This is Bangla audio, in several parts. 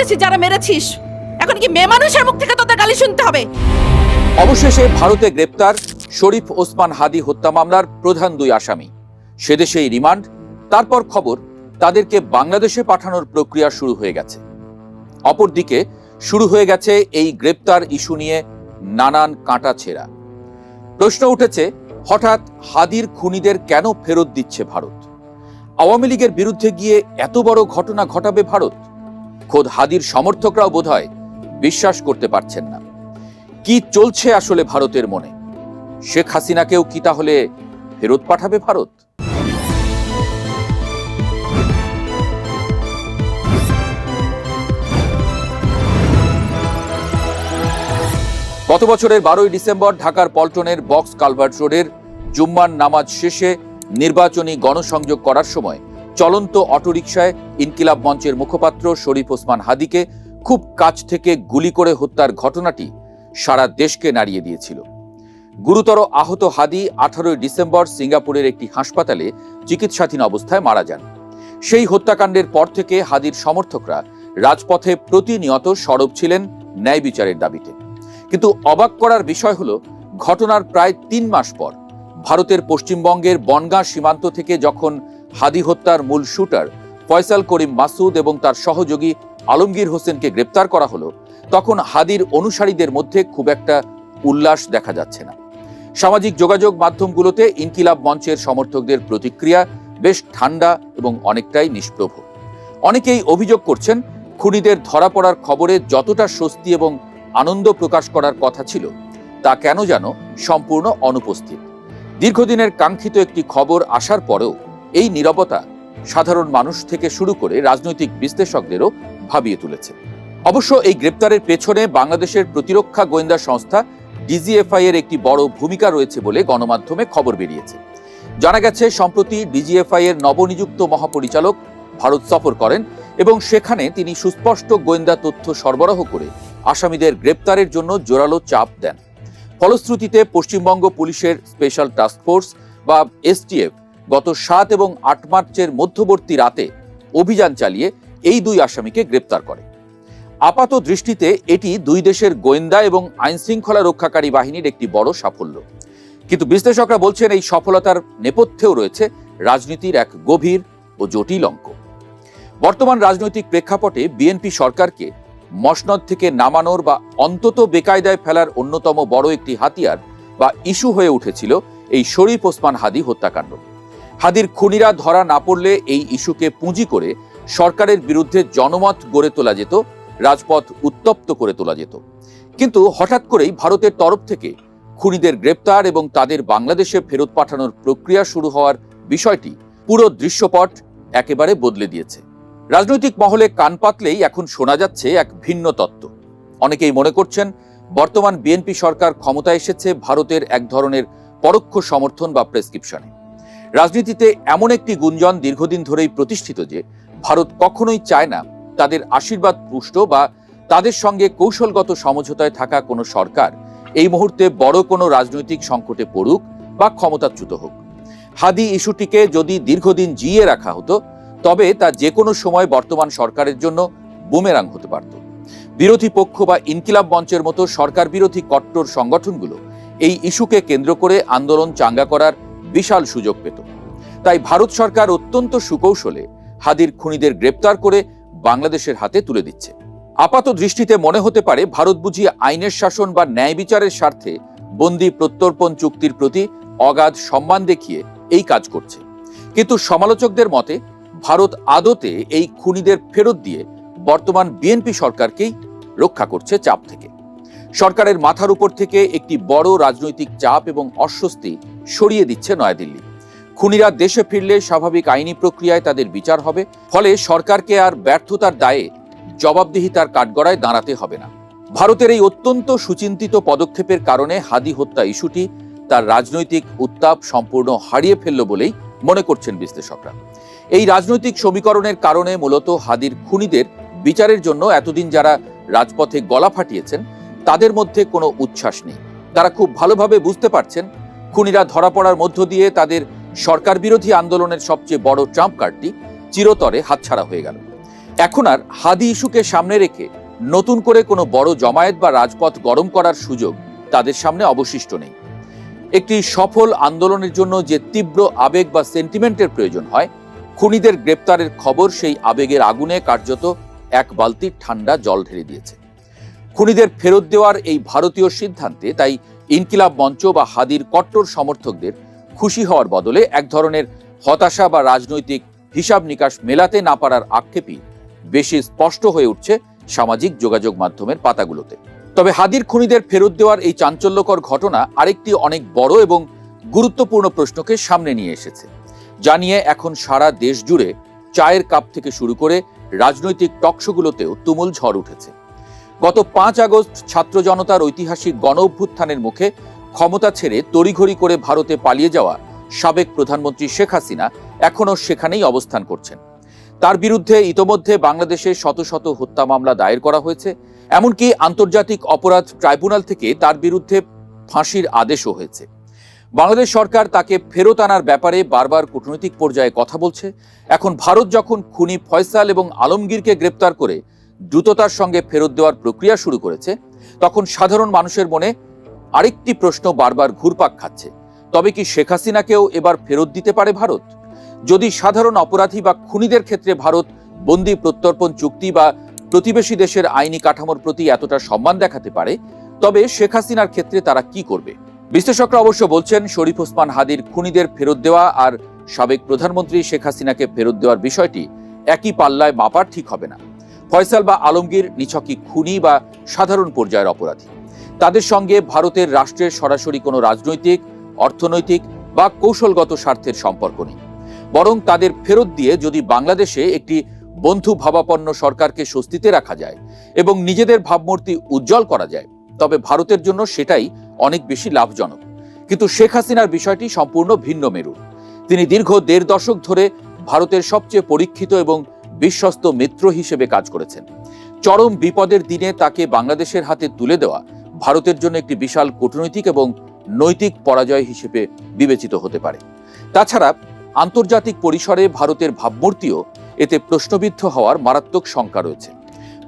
সন্ত্রাসী যারা মেরেছিস, এখন কি মেয়ে মানুষের মুখ থেকে তোদের গালি শুনতে হবে? অবশেষে ভারতে গ্রেপ্তার শরীফ ওসমান হাদি হত্যা মামলার প্রধান দুই আসামি। সেদেশেই রিমান্ড, তারপর খবর তাদেরকে বাংলাদেশে পাঠানোর প্রক্রিয়া শুরু হয়ে গেছে। অপরদিকে শুরু হয়ে গেছে এই গ্রেপ্তার ইস্যু নিয়ে নানান কাঁটাছেঁড়া। প্রশ্ন উঠেছে, হঠাৎ হাদির খুনিদের কেন ফেরত দিচ্ছে ভারত? আওয়ামী লীগের বিরুদ্ধে গিয়ে এত বড় ঘটনা ঘটাবে ভারত? খোদ হাদির সমর্থকরাও বোধহয় বিশ্বাস করতে পারছেন না। কি চলছে আসলে ভারতের মনে? শেখ হাসিনাকেও কি তাহলে ফেরত পাঠাবে ভারত? গত বছরের 12ই ডিসেম্বর ঢাকার পল্টনের বক্স কালভার্ট রোডের জুম্মার নামাজ শেষে নির্বাচনী গণসংযোগ করার সময় চলন্ত অটোরিকশায় ইনকিলাব মঞ্চের মুখপাত্র শরীফ ওসমান হাদিকে খুব কাছ থেকে গুলি করে হত্যার ঘটনাটি সারা দেশকে নাড়িয়ে দিয়েছিল। গুরুতর আহত হাদি 18ই ডিসেম্বর সিঙ্গাপুরের একটি হাসপাতালে চিকিৎসাধীন অবস্থায় মারা যান। সেই হত্যাকাণ্ডের পর থেকে হাদির সমর্থকরা রাজপথে প্রতিনিয়ত সরব ছিলেন ন্যায় বিচারের দাবিতে। কিন্তু অবাক করার বিষয় হলো, ঘটনার প্রায় 3 মাস পর ভারতের পশ্চিমবঙ্গের বনগাঁ সীমান্ত থেকে যখন হাদি হত্যার মূল শুটার ফয়সাল করিম মাসুদ এবং তার সহযোগী আলমগীর হোসেনকে গ্রেপ্তার করা হলো, তখন হাদির অনুসারীদের মধ্যে খুব একটা উল্লাস দেখা যাচ্ছে না। সামাজিক যোগাযোগ মাধ্যমগুলোতে ইনকিলাব মঞ্চের সমর্থকদের প্রতিক্রিয়া বেশ ঠান্ডা এবং অনেকটাই নিষ্প্রভ। অনেকেই অভিযোগ করছেন, খুনিদের ধরা পড়ার খবরে যতটা স্বস্তি এবং আনন্দ প্রকাশ করার কথা ছিল, তা কেন যেন সম্পূর্ণ অনুপস্থিত। দীর্ঘদিনের কাঙ্ক্ষিত একটি খবর আসার পরেও এই নীরবতা সাধারণ মানুষ থেকে শুরু করে রাজনৈতিক বিশ্লেষকদেরও ভাবিয়ে তুলেছে। অবশ্য এই গ্রেপ্তারের পেছনে বাংলাদেশের প্রতিরক্ষা গোয়েন্দা সংস্থা ডিজিএফআই এর একটি বড় ভূমিকা রয়েছে বলে গণমাধ্যমে খবর বেরিয়েছে। জানা গেছে, সম্প্রতি ডিজিএফআই এর নবনিযুক্ত মহাপরিচালক ভারত সফর করেন এবং সেখানে তিনি সুস্পষ্ট গোয়েন্দা তথ্য সরবরাহ করে আসামিদের গ্রেপ্তারের জন্য জোরালো চাপ দেন। ফলশ্রুতিতে পশ্চিমবঙ্গ পুলিশের স্পেশাল টাস্ক ফোর্স বা এসটিএফ গত 7 এবং 8 মার্চের মধ্যবর্তী রাতে অভিযান চালিয়ে এই দুই আসামিকে গ্রেপ্তার করে। আপাত দৃষ্টিতে এটি দুই দেশের গোয়েন্দা এবং আইনশৃঙ্খলা রক্ষাকারী বাহিনীর একটি বড় সাফল্য। কিন্তু বিশ্লেষকরা বলছেন, এই সফলতার নেপথ্যেও রয়েছে রাজনীতির এক গভীর ও জটিল অঙ্ক। বর্তমান রাজনৈতিক প্রেক্ষাপটে বিএনপি সরকারকে মসনদ থেকে নামানোর বা অন্তত বেকায়দায় ফেলার অন্যতম বড় একটি হাতিয়ার বা ইস্যু হয়ে উঠেছিল এই শরীফ ওসমান হাদি হত্যাকাণ্ড। হাদির খুনিরা ধরা না পড়লে এই ইস্যুকে পুঁজি করে সরকারের বিরুদ্ধে জনমত গড়ে তোলা যেত, রাজপথ উত্তপ্ত করে তোলা যেত। কিন্তু হঠাৎ করেই ভারতের তরফ থেকে খুনিদের গ্রেপ্তার এবং তাদের বাংলাদেশে ফেরত পাঠানোর প্রক্রিয়া শুরু হওয়ার বিষয়টি পুরো দৃশ্যপট একেবারে বদলে দিয়েছে। রাজনৈতিক মহলে কান পাতলেই এখন শোনা যাচ্ছে এক ভিন্ন তত্ত্ব। অনেকেই মনে করছেন, বর্তমান বিএনপি সরকার ক্ষমতায় এসেছে ভারতের এক ধরনের পরোক্ষ সমর্থন বা প্রেসক্রিপশনে। রাজনীতিতে এমন একটি গুঞ্জন দীর্ঘদিন ধরেই প্রতিষ্ঠিত যে ভারত কখনোই চায় না তাদের আশীর্বাদ পুষ্ট বা তাদের সঙ্গে কৌশলগত সমঝোতায় থাকা কোনো সরকার এই মুহূর্তে বড় কোনো রাজনৈতিক সংকটে পড়ুক বা ক্ষমতাচ্যুত হোক। হাদি ইস্যুটিকে যদি দীর্ঘদিন জিইয়ে রাখা হতো, তবে তা যে কোনো সময় বর্তমান সরকারের জন্য বুমেরাং হতে পারত। বিরোধী পক্ষ বা ইনকিলাব মঞ্চের মতো সরকার বিরোধী কট্টর সংগঠনগুলো এই ইস্যুকে কেন্দ্র করে আন্দোলন চাঙ্গা করার বিশাল সুযোগ পেত। তাই ভারত সরকার অত্যন্ত সুকৌশলে হাদির খুনিদের গ্রেপ্তার করে বাংলাদেশের হাতে তুলে দিচ্ছে। আপাত দৃষ্টিতে মনে হতে পারে, ভারত বুঝি আইনের শাসন বা ন্যায় বিচারের স্বার্থে বন্দি প্রত্যর্পণ চুক্তির প্রতি অগাধ সম্মান দেখিয়ে এই কাজ করছে। কিন্তু সমালোচকদের মতে ভারত আদতে এই খুনিদের ফেরত দিয়ে বর্তমান বিএনপি সরকারকেই রক্ষা করছে চাপ থেকে। সরকারের মাথার উপর থেকে একটি বড় রাজনৈতিক চাপ এবং অস্বস্তি সরিয়ে দিচ্ছে নয়াদিল্লি। খুনিরা দেশে ফিরলে স্বাভাবিক আইনি প্রক্রিয়ায় তাদের বিচার হবে, ফলে সরকারকে আর ব্যর্থতার দায়ে জবাবদিহিতার কাঠগড়ায় দাঁড়াতে হবে না। ভারতের এই অত্যন্ত সুচিন্তিত পদক্ষেপের কারণে হাদি হত্যা ইস্যুটি তার রাজনৈতিক উত্তাপ সম্পূর্ণ হারিয়ে ফেলল বলেই মনে করছেন বিশ্লেষকরা। এই রাজনৈতিক সমীকরণের কারণে মূলত হাদির খুনিদের বিচারের জন্য এতদিন যারা রাজপথে গলা ফাটিয়েছেন, তাদের মধ্যে কোনো উচ্ছ্বাস নেই। তারা খুব ভালোভাবে বুঝতে পারছেন, খুনিরা ধরা পড়ার মধ্য দিয়ে তাদের সরকার বিরোধী আন্দোলনের সবচেয়ে বড় ট্রাম্প কার্ডটি চিরতরে হাতছাড়া হয়ে গেল। এখন আর হাদি ইস্যুকে সামনে রেখে নতুন করে কোনো বড় জমায়েত বা রাজপথ গরম করার সুযোগ তাদের সামনে অবশিষ্ট নেই। একটি সফল আন্দোলনের জন্য যে তীব্র আবেগ বা সেন্টিমেন্টের প্রয়োজন হয়, খুনিদের গ্রেপ্তারের খবর সেই আবেগের আগুনে কার্যত এক বালতি ঠান্ডা জল ঢেলে দিয়েছে। খুনিদের ফেরত দেওয়ার এই ভারতীয় সিদ্ধান্তে তাই ইনকিলাব মঞ্চ বা হাদির কট্টর সমর্থকদের খুশি হওয়ার বদলে এক ধরনের হতাশা বা রাজনৈতিক হিসাব নিকাশ মেলাতে না পারার আক্ষেপই বেশি স্পষ্ট হয়ে উঠছে সামাজিক যোগাযোগ মাধ্যমের পাতাগুলোতে। তবে হাদির খুনিদের ফেরত দেওয়ার এই চাঞ্চল্যকর ঘটনা আরেকটি অনেক বড় এবং গুরুত্বপূর্ণ প্রশ্নকে সামনে নিয়ে এসেছে, যা নিয়ে এখন সারা দেশ জুড়ে চায়ের কাপ থেকে শুরু করে রাজনৈতিক টকশোগুলোতেও তুমুল ঝড় উঠেছে। গত 5 আগস্ট ছাত্র জনতার ঐতিহাসিক গণ অভ্যুত্থানের মুখে ক্ষমতা ছেড়ে তড়িঘড়ি করে ভারতে পালিয়ে যাওয়া সাবেক প্রধানমন্ত্রী শেখ হাসিনা এখনও সেখানেই অবস্থান করছেন। তার বিরুদ্ধে ইতোমধ্যে বাংলাদেশে শত শত হত্যা মামলা দায়ের করা হয়েছে, এমনকি আন্তর্জাতিক অপরাধ ট্রাইব্যুনাল থেকে তার বিরুদ্ধে ফাঁসির আদেশও হয়েছে। বাংলাদেশ সরকার তাকে ফেরত আনার ব্যাপারে বারবার কূটনৈতিক পর্যায়ে কথা বলছে। এখন ভারত যখন খুনি ফয়সাল এবং আলমগীরকে গ্রেপ্তার করে দ্রুততার সঙ্গে ফেরত দেওয়ার প্রক্রিয়া শুরু করেছে, তখন সাধারণ মানুষের মনে আরেকটি প্রশ্ন বারবার ঘুরপাক খাচ্ছে, তবে কি শেখ হাসিনাকেও এবার ফেরত দিতে পারে ভারত? যদি সাধারণ অপরাধী বা খুনিদের ক্ষেত্রে ভারত বন্দি প্রত্যর্পণ চুক্তি বা প্রতিবেশী দেশের আইনি কাঠামোর প্রতি এতটা সম্মান দেখাতে পারে, তবে শেখ হাসিনার ক্ষেত্রে তারা কি করবে? বিশ্লেষকরা অবশ্য বলছেন, শরীফ ওসমান হাদির খুনিদের ফেরত দেওয়া আর সাবেক প্রধানমন্ত্রী শেখ হাসিনাকে ফেরত দেওয়ার বিষয়টি একই পাল্লায় মাপার ঠিক হবে না। ফয়সাল বা আলমগীর নিছকই খুনি বা সাধারণ পর্যায়ের অপরাধী। তাদের সঙ্গে ভারতের রাষ্ট্রের সরাসরি কোনো রাজনৈতিক, অর্থনৈতিক বা কৌশলগত স্বার্থের সম্পর্ক নেই। বরং তাদের ফেরত দিয়ে যদি বাংলাদেশে একটি বন্ধু ভাবাপন্ন সরকারকে স্বস্তিতে রাখা যায় এবং নিজেদের ভাবমূর্তি উজ্জ্বল করা যায়, তবে ভারতের জন্য সেটাই অনেক বেশি লাভজনক। কিন্তু শেখ হাসিনার বিষয়টি সম্পূর্ণ ভিন্ন মেরুর। তিনি দীর্ঘ 1.5 দশক ধরে ভারতের সবচেয়ে পরীক্ষিত এবং বিশ্বস্ত মিত্র হিসেবে কাজ করেছেন। চরম বিপদের দিনে তাকে বাংলাদেশের হাতে তুলে দেওয়া ভারতের জন্য একটি বিশাল কূটনৈতিক এবং নৈতিক পরাজয় হিসেবে বিবেচিত হতে পারে। তাছাড়া আন্তর্জাতিক পরিসরে ভারতের ভাবমূর্তিও এতে প্রশ্নবিদ্ধ হওয়ার মারাত্মক শঙ্কা রয়েছে।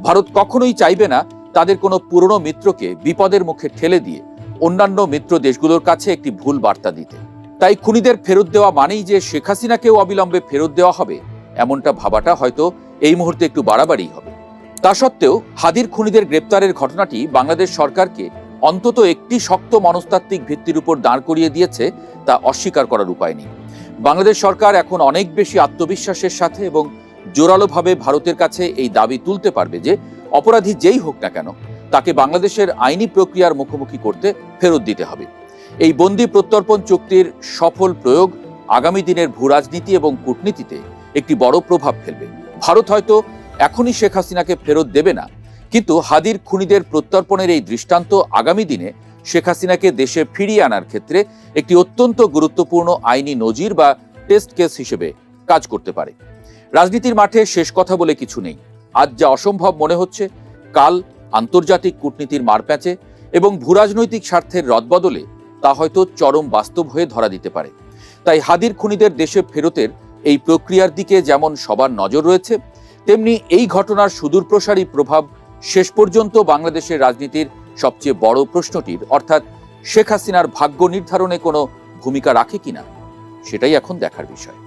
ভারত কখনোই চাইবে না তাদের কোনো পুরনো মিত্রকে বিপদের মুখে ঠেলে দিয়ে অন্যান্য মিত্র দেশগুলোর কাছে একটি ভুল বার্তা দিতে। তাই খুনিদের ফেরত দেওয়া মানেই যে শেখ হাসিনাকেও অবিলম্বে ফেরত দেওয়া হবে, এমনটা ভাবাটা হয়তো এই মুহূর্তে একটু বাড়াবাড়ি হবে। তা সত্ত্বেও হাদির খুনিদের গ্রেপ্তারের ঘটনাটি বাংলাদেশ সরকারকে অন্তত একটি শক্ত মনস্তাত্ত্বিক ভিত্তির উপর দাঁড় করিয়ে দিয়েছে, তা অস্বীকার করার উপায় নেই। বাংলাদেশ সরকার এখন অনেক বেশি আত্মবিশ্বাসের সাথে এবং জোরালোভাবে ভারতের কাছে এই দাবি তুলতে পারবে যে অপরাধী যেই হোক না কেন, তাকে বাংলাদেশের আইনি প্রক্রিয়ার মুখোমুখি করতে ফেরত দিতে হবে। এই বন্দি প্রত্যর্পণ চুক্তির সফল প্রয়োগ আগামী দিনের ভূরাজনীতি এবং কূটনীতিতে একটি বড় প্রভাব ফেলবে। ভারত হয়তো এখনই শেখ হাসিনাকে ফেরত দেবে না, কিন্তু হাদির খুনিদের প্রত্যর্পণের এই দৃষ্টান্ত আগামী দিনে শেখ হাসিনাকে দেশে ফিরিয়ে আনার ক্ষেত্রে একটি অত্যন্ত গুরুত্বপূর্ণ আইনি নজির বা টেস্ট কেস হিসেবে কাজ করতে পারে। রাজনীতির মাঠে শেষ কথা বলে কিছু নেই। আজ যা অসম্ভব মনে হচ্ছে, কাল আন্তর্জাতিক কূটনীতির মারপ্যাঁচে এবং ভূরাজনৈতিক স্বার্থের রদবদলে তা হয়তো চরম বাস্তব হয়ে ধরা দিতে পারে। তাই হাদির খুনিদের দেশে ফেরতের এই প্রক্রিয়ার দিকে যেমন সবার নজর রয়েছে, তেমনি এই ঘটনার সুদূরপ্রসারী প্রভাব শেষ পর্যন্ত বাংলাদেশের রাজনীতির সবচেয়ে বড় প্রশ্নটির অর্থাৎ শেখ হাসিনার ভাগ্য নির্ধারণে কোনো ভূমিকা রাখে কিনা, সেটাই এখন দেখার বিষয়।